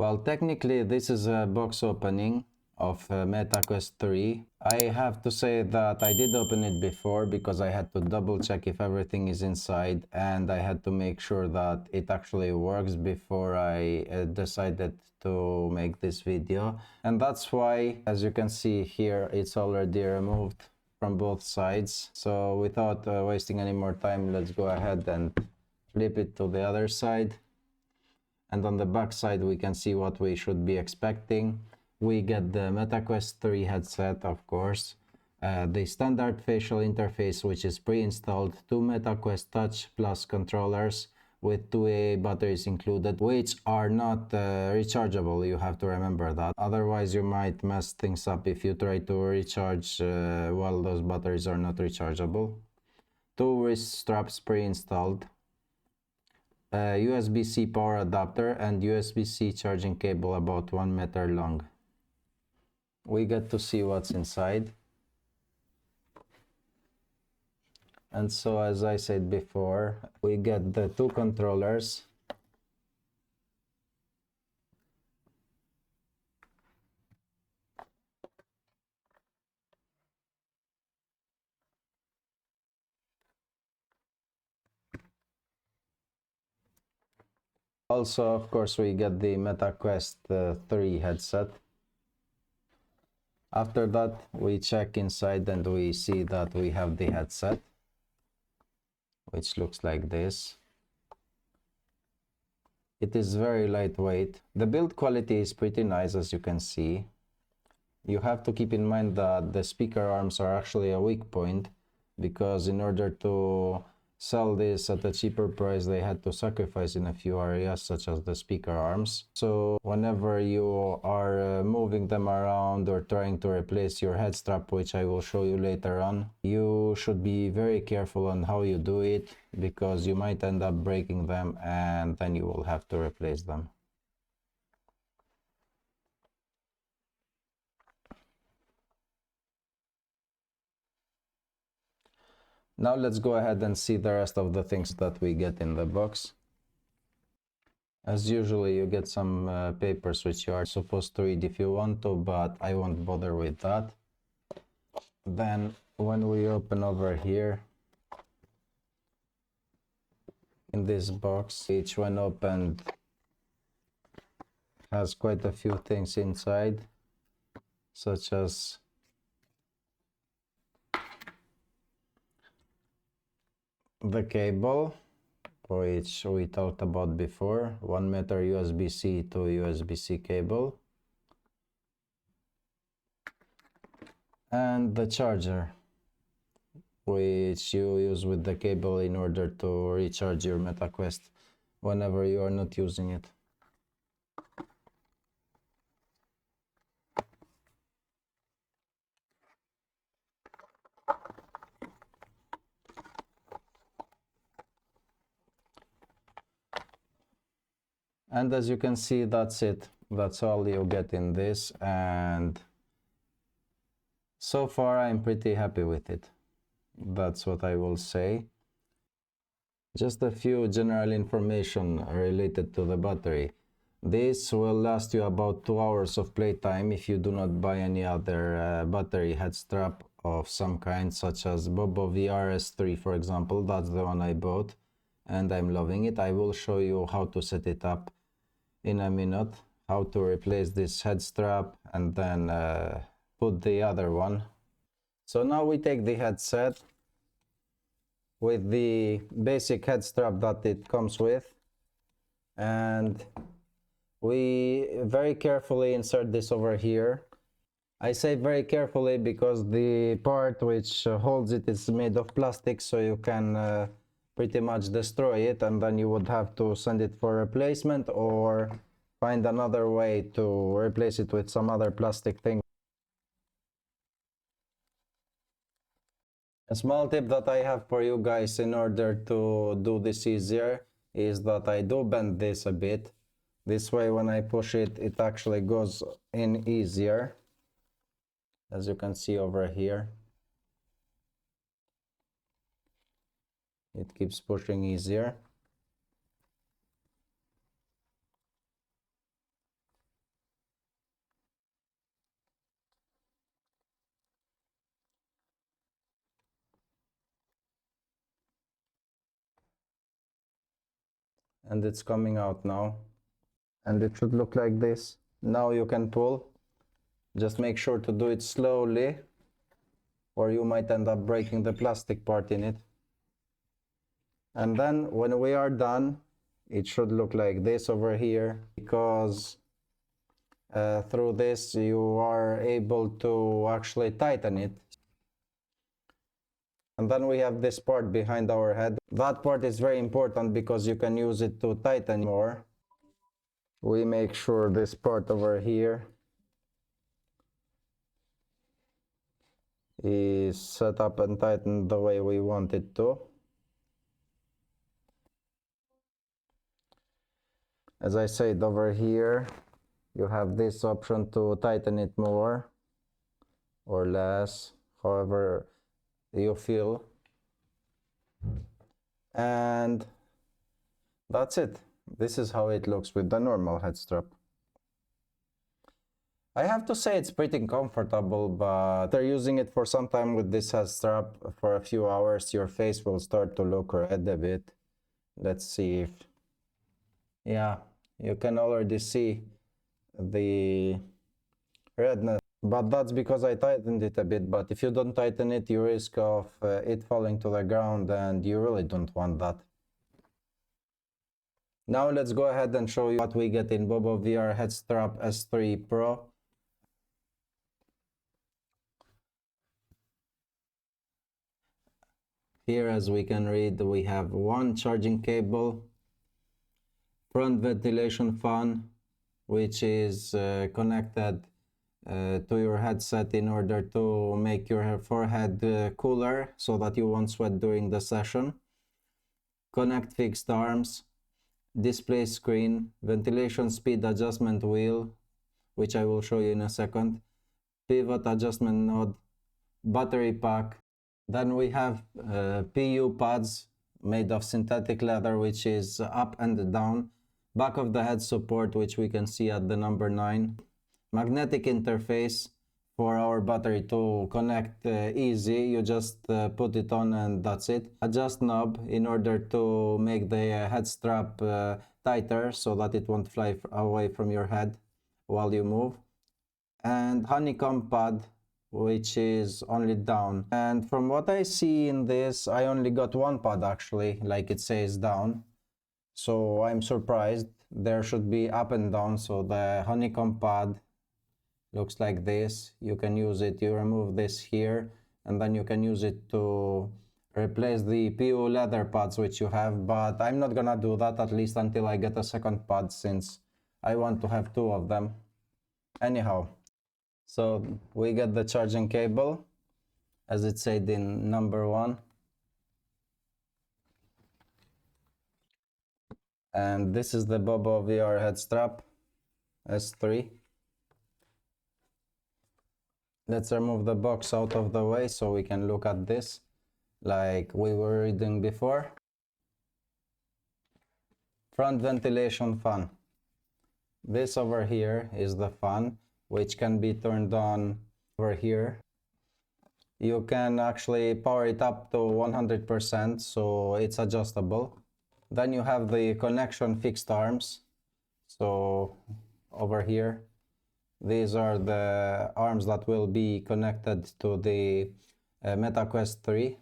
Well, technically this is a box opening of Meta Quest 3. I have to say that I did open it before because I had to double check if everything is inside, and I had to make sure that it actually works before I decided to make this video. And that's why, as you can see here, it's already removed from both sides. So without wasting any more time, let's go ahead and flip it to the other side. And on the back side we can see what we should be expecting. We get the Meta Quest 3 headset, of course, the standard facial interface, which is pre-installed, 2 Meta Quest Touch Plus controllers with 2 AA batteries included, which are not rechargeable. You have to remember that, otherwise you might mess things up if you try to recharge while those batteries are not rechargeable. 2 wrist straps pre-installed, USB-C power adapter, and USB-C charging cable about 1 meter long. We get to see what's inside. And so, as I said before, we get the 2 controllers. Also, of course, we get the Meta Quest 3 headset. After that, we check inside and we see that we have the headset, which looks like this. It is very lightweight. The build quality is pretty nice, as you can see. You have to keep in mind that the speaker arms are actually a weak point, because in order to sell this at a cheaper price, they had to sacrifice in a few areas, such as the speaker arms. So whenever you are moving them around or trying to replace your head strap, which I will show you later on, you should be very careful on how you do it, because you might end up breaking them and then you will have to replace them. Now let's go ahead and see the rest of the things that we get in the box. As usually, you get some papers which you are supposed to read if you want to, but I won't bother with that. Then when we open over here, in this box, each one opened has quite a few things inside, such as the cable, which we talked about before, 1 meter USB-C to USB-C cable, and the charger, which you use with the cable in order to recharge your Meta Quest whenever you are not using it. And as you can see, that's it. That's all you get in this, and so far I'm pretty happy with it. That's what I will say. Just a few general information related to the battery. This will last you about 2 hours of playtime if you do not buy any other battery head strap of some kind, such as Bobo VR S3, for example. That's the one I bought and I'm loving it. I will show you how to set it up in a minute, how to replace this head strap and then put the other one. So now we take the headset with the basic head strap that it comes with, and we very carefully insert this over here. I say very carefully because the part which holds it is made of plastic, so you can pretty much destroy it, and then you would have to send it for replacement or find another way to replace it with some other plastic thing. A small tip that I have for you guys in order to do this easier is that I do bend this a bit. This way when I push it, it actually goes in easier, as you can see over here. It keeps pushing easier. and it's coming out now, and it should look like this. Now you can pull. Just make sure to do it slowly, or you might end up breaking the plastic part in it. And then when we are done, it should look like this over here, because through this you are able to actually tighten it. And then we have this part behind our head. That part is very important because you can use it to tighten more. We make sure this part over here is set up and tightened the way we want it to. As I said, over here you have this option to tighten it more or less, however you feel. And that's it. This is how it looks with the normal head strap. I have to say it's pretty comfortable, but after using it for some time with this head strap for a few hours, your face will start to look red a bit. Let's see if... Yeah, you can already see the redness, but that's because I tightened it a bit. But if you don't tighten it, you risk of it falling to the ground, and you really don't want that. Now let's go ahead and show you what we get in Bobo VR Headstrap S3 Pro. Here, as we can read, we have one charging cable, front ventilation fan, which is connected to your headset in order to make your forehead cooler so that you won't sweat during the session. Connect fixed arms, display screen, ventilation speed adjustment wheel, which I will show you in a second, pivot adjustment node, battery pack. Then we have PU pads made of synthetic leather, which is up and down, back of the head support, which we can see at the number 9, magnetic interface for our battery to connect easy. You just put it on and that's it. Adjust knob in order to make the head strap tighter so that it won't fly away from your head while you move. And honeycomb pad, which is only down. And from what I see in this, I only got one pad actually, like it says down. So I'm surprised. There should be up and down. So the honeycomb pad looks like this. You can use it, you remove this here, and then you can use it to replace the PU leather pads which you have. But I'm not gonna do that, at least until I get a second pad, since I want to have 2 of them. Anyhow, so we get the charging cable, as it said in number 1. And this is the Bobo VR Headstrap S3. Let's remove the box out of the way so we can look at this like we were reading before. Front ventilation fan. This over here is the fan, which can be turned on over here. You can actually power it up to 100%, so it's adjustable. Then you have the connection fixed arms. So over here, these are the arms that will be connected to the Meta Quest 3.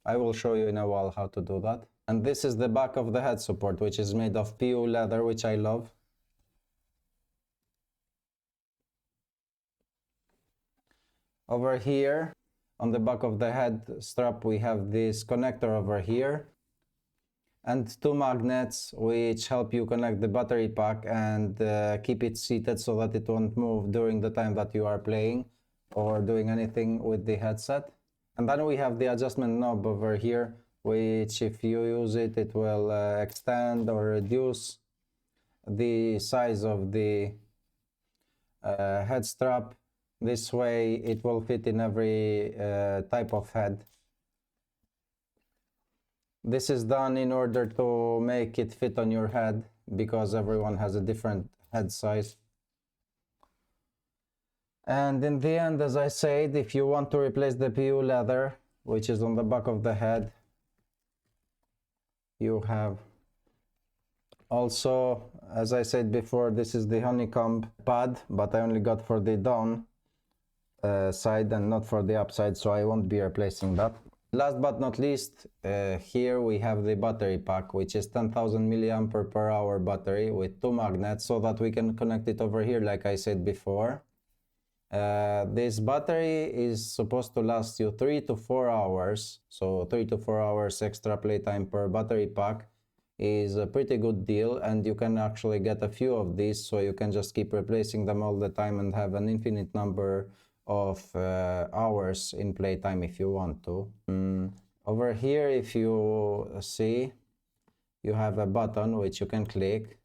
I will show you in a while how to do that. And this is the back of the head support, which is made of PU leather, which I love. Over here, on the back of the head strap, we have this connector over here, and 2 magnets which help you connect the battery pack and keep it seated so that it won't move during the time that you are playing or doing anything with the headset. And then we have the adjustment knob over here, which if you use it, it will extend or reduce the size of the head strap. This way it will fit in every type of head. This is done in order to make it fit on your head, because everyone has a different head size. And in the end, as I said, if you want to replace the PU leather, which is on the back of the head, you have Also, as I said before, this is the honeycomb pad, but I only got for the down side and not for the upside, so I won't be replacing that. Last but not least, here we have the battery pack, which is 10,000 milliampere per hour battery with 2 magnets, so that we can connect it over here like I said before. This battery is supposed to last you 3 to 4 hours, so 3 to 4 hours extra playtime per battery pack is a pretty good deal, and you can actually get a few of these, so you can just keep replacing them all the time and have an infinite number of hours in playtime if you want to. Over here, if you see, you have a button which you can click,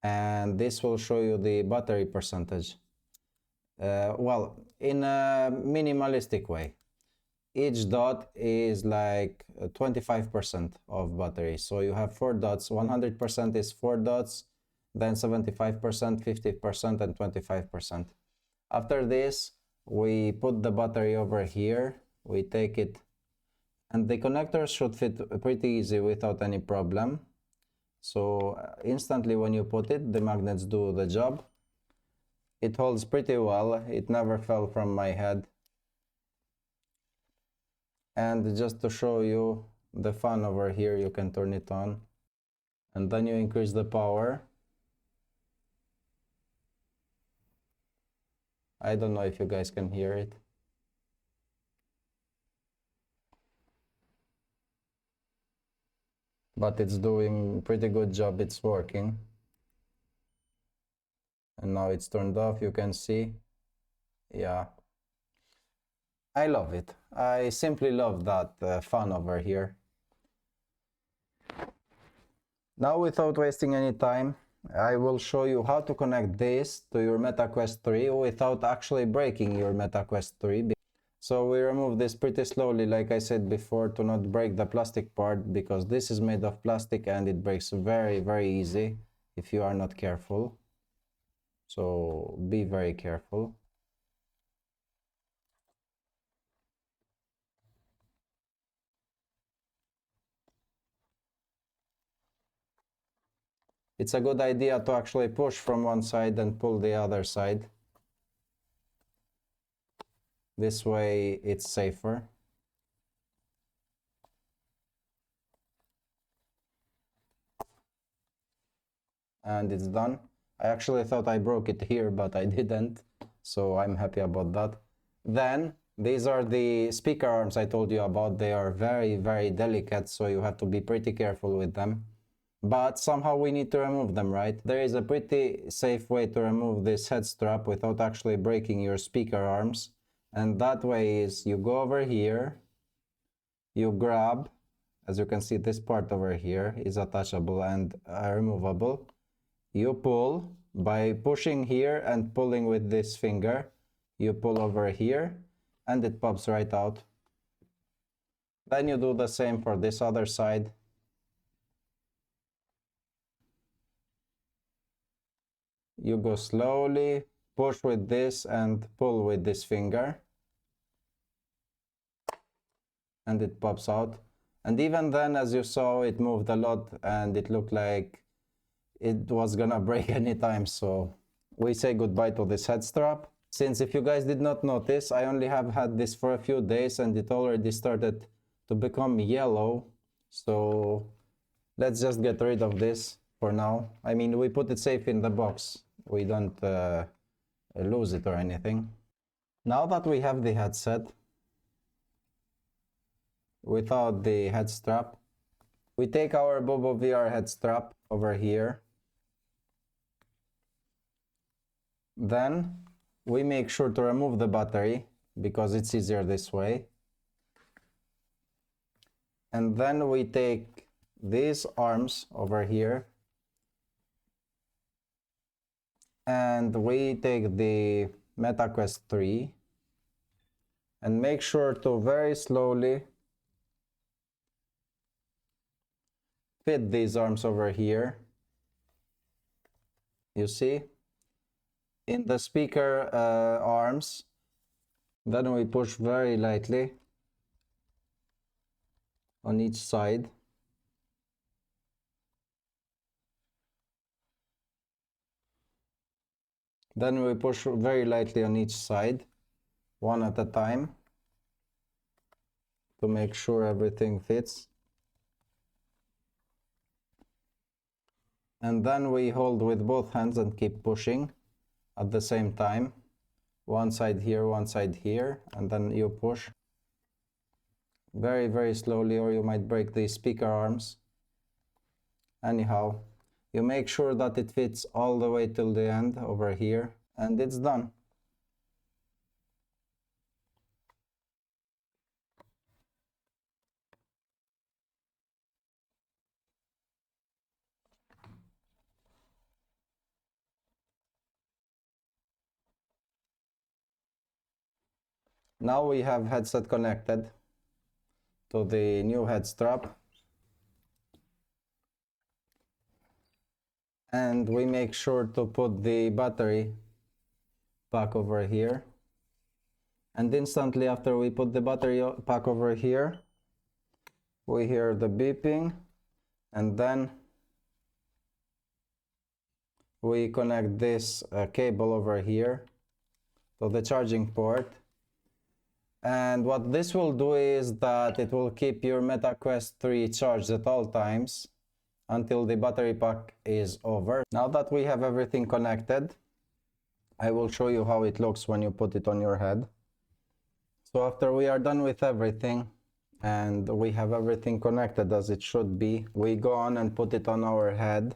and this will show you the battery percentage. Well, in a minimalistic way. Each dot is like 25% of battery. So you have 4 dots, 100% is 4 dots, then 75%, 50%, and 25%. After this, we put the battery over here, we take it, and the connectors should fit pretty easy without any problem. So instantly when you put it, the magnets do the job. It holds pretty well, it never fell from my head. And just to show you the fan over here, you can turn it on, and then you increase the power. I don't know if you guys can hear it. But it's doing pretty good job, it's working. And now it's turned off, you can see. Yeah. I love it. I simply love that fan over here. Now, without wasting any time, I will show you how to connect this to your Meta Quest 3 without actually breaking your Meta Quest 3. So we remove this pretty slowly, like I said before, to not break the plastic part, because this is made of plastic and it breaks very, very easy if you are not careful. So be very careful. It's a good idea to actually push from one side and pull the other side. This way it's safer. And it's done. I actually thought I broke it here, but I didn't. So I'm happy about that. Then these are the speaker arms I told you about. They are very, very delicate, so you have to be pretty careful with them. But somehow we need to remove them, right? There is a pretty safe way to remove this head strap without actually breaking your speaker arms. And that way is you go over here, you grab, as you can see, this part over here is attachable and removable. You pull by pushing here and pulling with this finger. You pull over here and it pops right out. Then you do the same for this other side. You go slowly, push with this and pull with this finger. And it pops out. And even then, as you saw, it moved a lot and it looked like it was gonna break anytime. So we say goodbye to this head strap. Since if you guys did not notice, I only have had this for a few days and it already started to become yellow. So let's just get rid of this for now. I mean, we put it safe in the box. We don't lose it or anything. Now that we have the headset without the head strap, we take our Bobo VR head strap over here. Then we make sure to remove the battery because it's easier this way. And then we take these arms over here and we take the Meta Quest 3 and make sure to very slowly fit these arms over here. You see? In the speaker arms. Then we push very lightly on each side. Then we push very lightly on each side, one at a time, to make sure everything fits. And then we hold with both hands and keep pushing at the same time. One side here, and then you push very, very slowly, or you might break the speaker arms. Anyhow, you make sure that it fits all the way till the end over here, and it's done. Now we have headset connected to the new head strap, and we make sure to put the battery back over here, and instantly after we put the battery back over here, we hear the beeping, and then we connect this cable over here to the charging port. And what this will do is that it will keep your Meta Quest 3 charged at all times until the battery pack is over. Now that we have everything connected, I will show you how it looks when you put it on your head. So after we are done with everything and we have everything connected as it should be, we go on and put it on our head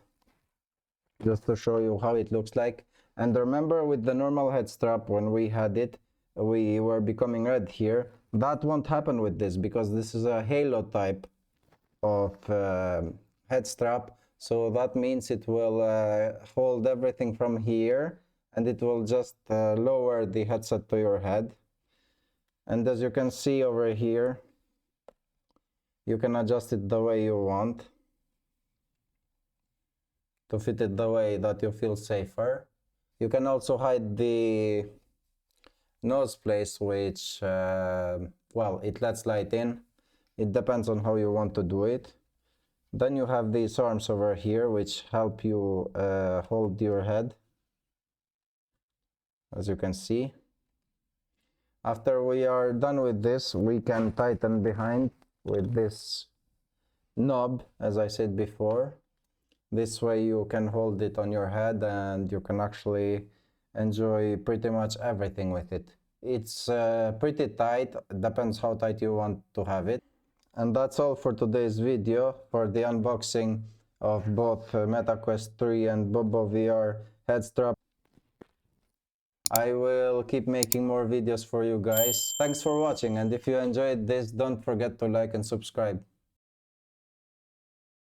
just to show you how it looks like. And remember, with the normal head strap, when we had it, we were becoming red here. That won't happen with this because this is a halo type of head strap, so that means it will hold everything from here, and it will just lower the headset to your head. And as you can see over here, you can adjust it the way you want to fit it the way that you feel safer. You can also hide the nose place, which well, it lets light in. It depends on how you want to do it. Then you have these arms over here which help you hold your head, as you can see. After we are done with this, we can tighten behind with this knob, as I said before. This way you can hold it on your head and you can actually enjoy pretty much everything with it. It's pretty tight, depends how tight you want to have it. And that's all for today's video, for the unboxing of both Meta Quest 3 and Bobo VR Headstrap. I will keep making more videos for you guys. Thanks for watching, and if you enjoyed this, don't forget to like and subscribe.